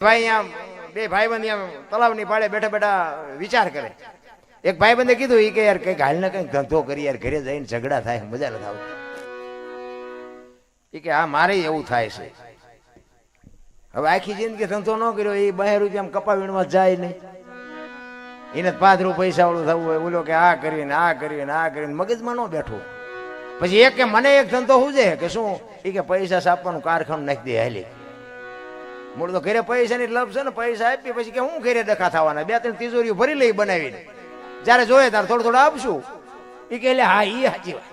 ભાઈ અહીંયા બે ભાઈબંધ અહીંયા તલાવની પાળે બેઠા બેઠા વિચાર કરે. એક ભાઈબંધે કીધું કે યાર કઈક હાલ ને કઈક ધંધો કરી યાર, ઘરે જઈને ઝઘડા થાય મજા નથી આવતી. કે હા મારે એવું થાય છે. હવે આખી જિંદગી ધંધો ન કર્યો, એ 2 રૂપિયા કપા વીણવા જાય નહીં, એને 5 રૂપિયા પૈસા વાળું થવું હોય. બોલો કે આ કરીને આ કરીને આ કરીને મગજમાં ન બેઠું. પછી એક કે મને એક ધંધો શું છે કે શું, એ કે પૈસા છાપવાનું કારખાનું નાખી દે હાલી. મૂળ તો ઘરે પૈસાની લપ છે ને, પૈસા આપી પછી કે હું ઘરે ડખા થવાના, 2-3 તિજોરીઓ ભરી લઈ બનાવીને, જયારે જોઈએ ત્યારે થોડું થોડું આપશું. એ કે હા એ સાચી વાત,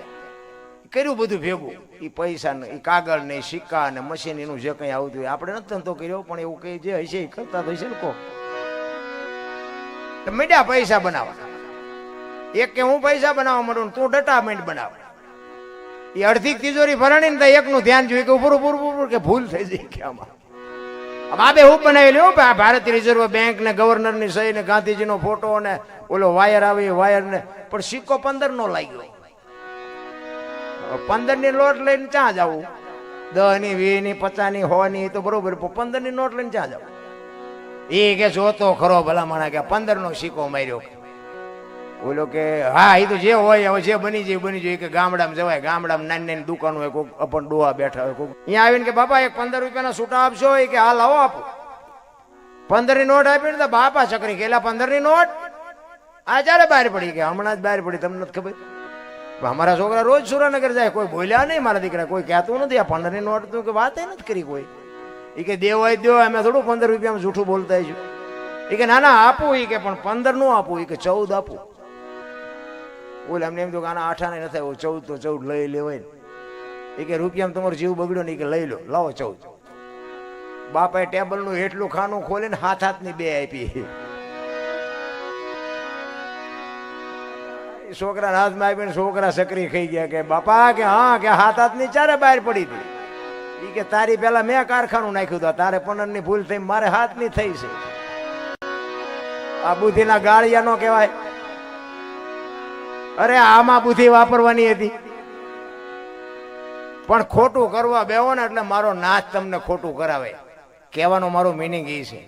કર્યું બધું ભેગું. એ પૈસા ને એ કાગળ ને સિક્કા ને મશીન એનું જે કઈ આવતું હોય, આપણે નથી ધંધો કર્યો પણ એવું કઈ જે હશે એ કરતા તો હશે ને. કો મીડિયા પૈસા બનાવવા, એક કે હું પૈસા બનાવવા માંડું, તું ડટામેન્ટ બનાવ. એ અડધી તિજોરી ભરાણી ને એકનું ધ્યાન જોયું કે પૂરું પૂરું પૂરું કે ભૂલ થઈ જાય કે આમાં. આ બે હું બનાવેલી હો, ભારતીય રિઝર્વ બેંક ને ગવર્નર ની સહી ને ગાંધીજી નો ફોટો ને ઓલો વાયર આવે વાયર ને, પણ સિક્કો 15 નો લાગ્યો. 15 ની નોટ લઈને ક્યાં જવું? 10 ની 20 ની 50 ની 100 ની તો બરોબર, 15 ની નોટ લઈને ક્યાં જવું? એ કે જોતો ખરો ભલા માણા કે 15 નો સિક્કો માર્યો. બોલો કે હા એ તો જે હોય હવે જે બની જાય બની જાય. કે ગામડામાં જવાય, ગામડામાં નાની નાની દુકાનો હોય, કોઈ અપન ડોહા બેઠા હોય, કોઈ અહીંયા આવીને કે બાપા એક 15 રૂપિયાના છૂટા આપશો? એ કે હાલ આવો આપો. 15 ની નોટ આપીને તો બાપા ચકરી ગયેલા. 15 ની નોટ આ જ્યારે બહાર પડી, કે હમણાં જ બહાર પડી, તમને નથી ખબર? અમારા છોકરા રોજ સુરેન્દ્રનગર જાય, કોઈ બોલ્યા નહીં મારા દીકરા, કોઈ કહેતું નથી. આ 15 ની નોટ તો કે વાત નથી કરી કોઈ. એ કે દેવ હોય દો, અમે થોડું 15 રૂપિયામાં જૂઠું બોલતા છું. એ કે ના ના આપું, એ કે પણ 15 નું આપું, એ કે 14 આપું. બોલે અમને એમ તો કે આના 8 નથી, 14 તો 14 લઈ લેવાય ને. એ કે રૂપિયામાં તમારો જીવ બગડ્યો ને, એ કે લઈ લો, લાવો 14. બાપાએ ટેબલ નું એટલું ખાનું ખોલીને હાથની 2 આપી. છોકરા હાથમાં આપીને છોકરા સકરી ખાઈ ગયા. કે બાપા કે હા કે હાથની ચારે બહાર પડી હતી. એ કે તારી પેલા મેં કારખાનું નાખ્યું હતું, તારે 15 ની ભૂલ થઈ, મારે હાથની થઈ છે. આ બુદ્ધિના ગાળિયા નો કહેવાય. અરે આમાં બુદ્ધિ વાપરવાની હતી, પણ ખોટું કરવા બેહો ને એટલે મારો નાચ તમને ખોટું કરાવે. કહેવાનો મારો મિનિંગ એ છે,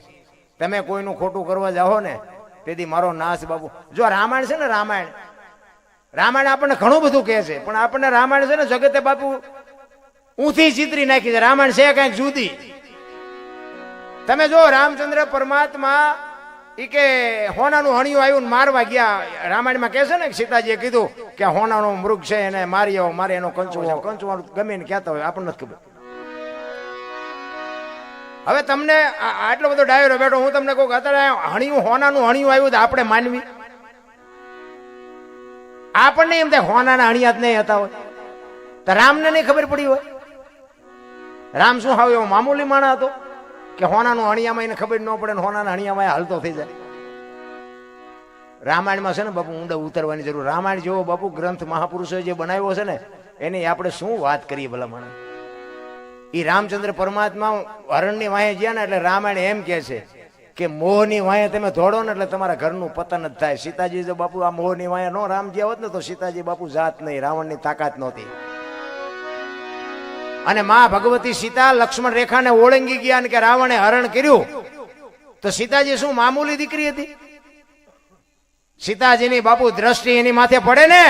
તમે કોઈનું ખોટું કરવા જાઓ ને તેથી મારો નાશ બાપુ. જો રામાયણ છે ને, રામાયણ આપણને ઘણું બધું કહે છે, પણ આપણને રામાયણ છે ને જગતે બાપુ ઊંધી ચિત્રી નાખી છે. રામાયણ છે કઈક જુદી. તમે જો રામચંદ્ર પરમાત્મા ઈ કે હોનાનું હણિયું આવ્યું ને મારવા ગયા. રામાયણમાં કહે છે ને સીતાજીએ કીધું કે હોનાનો મૃગ છે એને મારી આવો, મારે એનો કંચુવાનું ગમે ને કહેતા હોય, આપણને નથી ખબર. હવે તમને આટલો બધો ડાયરો બેઠો, હું તમને કહું અત્યારે હણિયું હોનાનું હણિયું આવ્યું તો આપણે માનવી? આપણને એમ થાય હોનાના હણિયા જ નહીં હતા હોય તો રામને નહીં ખબર પડી હોય? રામ શું હાવ એવો મામૂલી માણસ હતો કે હોનાનું હણિયામાં એને ખબર ન પડે ને હોનાના હણિયામાં હાલતો થઈ જાય? રામાયણમાં છે ને બાપુ ઊંડા ઉતરવાની જરૂર. રામાયણ જેવો બાપુ ગ્રંથ મહાપુરુષોએ જે બનાવ્યો છે ને, એની આપણે શું વાત કરીએ ભલા માણસ. એ રામચંદ્ર પરમાત્મા હરણની વાહે ગયા ને એટલે રામાયણ એમ કે છે કે મોહની વાહે તમે દોડો ને એટલે તમારા ઘરનું પતન જ થાય. સીતાજી જો બાપુ આ મોહની વાહે નો રામ ગયા હોત ને તો સીતાજી બાપુ જાત નહીં, રાવણની તાકાત નહોતી. અને માં ભગવતી સીતા લક્ષ્મણ રેખાને ઓળંગી ગયા ને કે રાવણે હરણ કર્યું તો સીતાજી શું મામૂલી દીકરી હતી? સીતાજીની બાપુ દ્રષ્ટિ એની માથે પડે ને,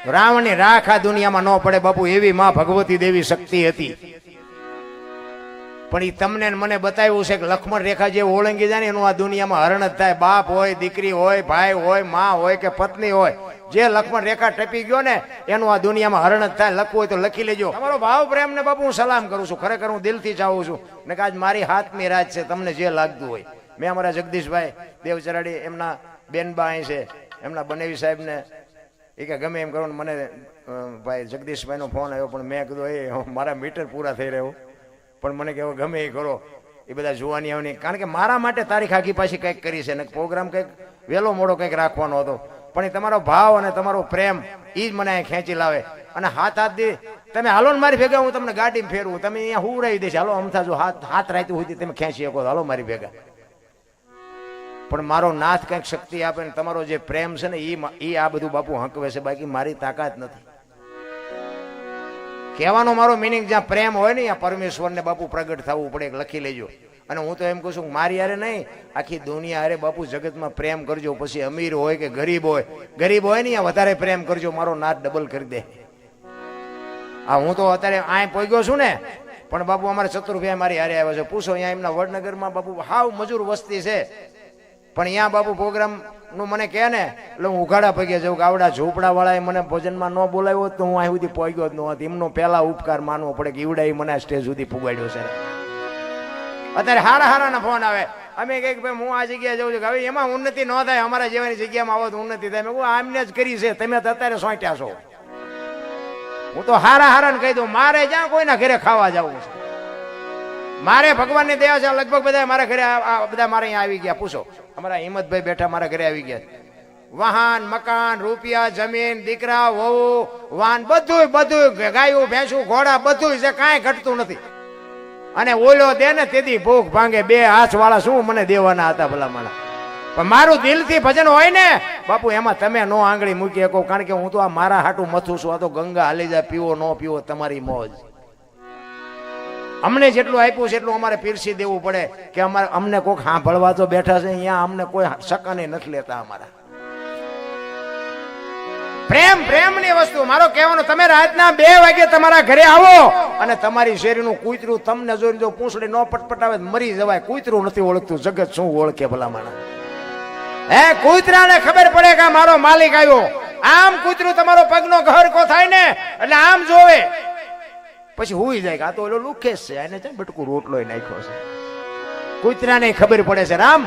રાવણની રાખ આ દુનિયામાં ન પડે બાપુ. એવી માં ભગવતી દેવી શક્તિ હતી. પણ એ તમને મને બતાવ્યું છે કે લક્ષ્મણ રેખા જે ઓળંગી જાય ને એનું આ દુનિયામાં હરણ જ થાય. બાપ હોય, દીકરી હોય, ભાઈ હોય, માં હોય કે પત્ની હોય, જે લક્ષ્મણ રેખા ટપી ગયો ને એનું આ દુનિયામાં હરણ જ થાય. લખવું હોય તો લખી લેજો. તમારો ભાવ પ્રેમ ને બાપુ હું સલામ કરું છું, ખરેખર હું દિલથી ચાહું છું ને કે આજ મારી હાથની રાત છે. તમને જે લાગતું હોય. મેં અમારા જગદીશભાઈ દેવચરાડી એમના બેનબા અહીં છે, એમના બનેવી સાહેબને એ કે ગમે એમ કરો ને મને ભાઈ જગદીશભાઈનો ફોન આવ્યો, પણ મેં કીધું એ મારા મીટર પૂરા થઈ રહ્યો, પણ મને કહેવો ગમે એ કરો. એ બધા જોવાની આવની, કારણ કે મારા માટે તારીખ આગી પાછી કંઈક કરી છે ને પ્રોગ્રામ કંઈક વહેલો મોડો કંઈક રાખવાનો હતો, પણ એ તમારો ભાવ અને તમારો પ્રેમ એ જ મને અહીં ખેંચી લાવે. અને હાથ દી તમે હાલો ને મારી ભેગા, હું તમને ગાડીમાં ફેરવું, તમે અહીંયા હું રહી દઈશ. હાલો અમથા જો હાથ રાતી સુધી તમે ખેંચી શકો, હાલો મારી ભેગા. પણ મારો નાથ કંઈક શક્તિ આપે ને તમારો જે પ્રેમ છે ને એ આ બધું બાપુ હંકવે છે, બાકી મારી તાકાત નથી. કહેવાનો મારો મિનિંગ જ્યાં પ્રેમ હોય ને ત્યાં પરમેશ્વરને બાપુ પ્રગટ થવું પડે. લખી લેજો. અને હું તો એમ કહું છું કે મારી હારે નહીં, આખી દુનિયા હારે બાપુ જગતમાં પ્રેમ કરજો. પછી અમીર હોય કે ગરીબ હોય ને વધારે પ્રેમ કરજો, મારો નાચ ડબલ કરી દે. હા, હું તો અત્યારે આ પહોંચ્યો છું ને, પણ બાપુ અમારે ચતુરભાઈ મારી હારે આવ્યા છે. પૂછો અહીંયા એમના વડનગરમાં બાપુ હાવ મજૂર વસ્તી છે, પણ અહીંયા બાપુ પ્રોગ્રામ નું મને કહે ને એટલે હું ઉઘાડા પગે જાઉં કે આવડા ઝૂંપડા વાળાએ મને ભોજનમાં ન બોલાવ્યો તો હું અહીં સુધી પહોંચ્યો જ ન હોત. એમનો પહેલા ઉપકાર માનવો પડે કે ઈવડાઈ મને સ્ટેજ સુધી પુગાડ્યો છે. અત્યારે હારા ફોન આવે, અમે કઈક ભાઈ હું આ જગ્યાએ જઉં છું, હવે એમાં ઉન્નતિ ન થાય, અમારા જેવાની જગ્યામાં આવો તો ઉન્નતિ થાય. મેં કહું આમને જ કરી છે, તમે તો અત્યારે સોંટ્યા છો. હું તો હારા ને કહી દઉં, મારે જ્યાં કોઈના ઘરે ખાવા જવું છે, મારે ભગવાનની દયા છે. લગભગ બધા મારા ઘરે બધા મારે અહીંયા આવી ગયા. પૂછો, અમારા હિંમતભાઈ બેઠા મારા ઘરે આવી ગયા. વાહન, મકાન, રૂપિયા, જમીન, દીકરા, વહુ, વાહન, બધું ગાયું, ભેંસું, ઘોડા બધું છે, કાંઈ ઘટતું નથી. અને ઓલો દે ને તેથી ભૂખ ભાંગે. બે હાથ વાળા શું મને દેવાના હતા ભલા મારા, પણ મારું દિલથી ભજન હોય ને બાપુ, એમાં તમે નો આંગળી મૂકી શકો. કારણ કે હું તો આ મારા હાટું મથું છું. આ તો ગંગા હાલી જાય, પીવો ન પીવો તમારી મોજ. અમને જેટલું આપ્યું છે એટલું અમારે પીરસી દેવું પડે કે અમને કોઈક સાંભળવા તો બેઠા છે, અહીંયા અમને કોઈ સકાને નથી લેતા. અમારા પ્રેમની વસ્તુ મારો કહેવાનો, તમે રાતના 2 વાગે તમારા ઘરે આવો અને તમારી શેરીનું કૂતરું તમને જોઈને જો પૂંછડી ન પટપટાવે મરી જવાય. કૂતરું નથી ઓળખતું, જગત શું ઓળખે ભલા માણસ? હે, કૂતરાને ખબર પડે કે મારો માલિક આવ્યો. આમ કૂતરું તમારો પગનો ઘરકો થાય ને એટલે આમ જોવે, પછી હુઈ જાય કે આ તો ઓલો લુખેશ છે, એને છે બટકું રોટલો નાખ્યો છે. કૂતરાને ખબર પડે છે રામ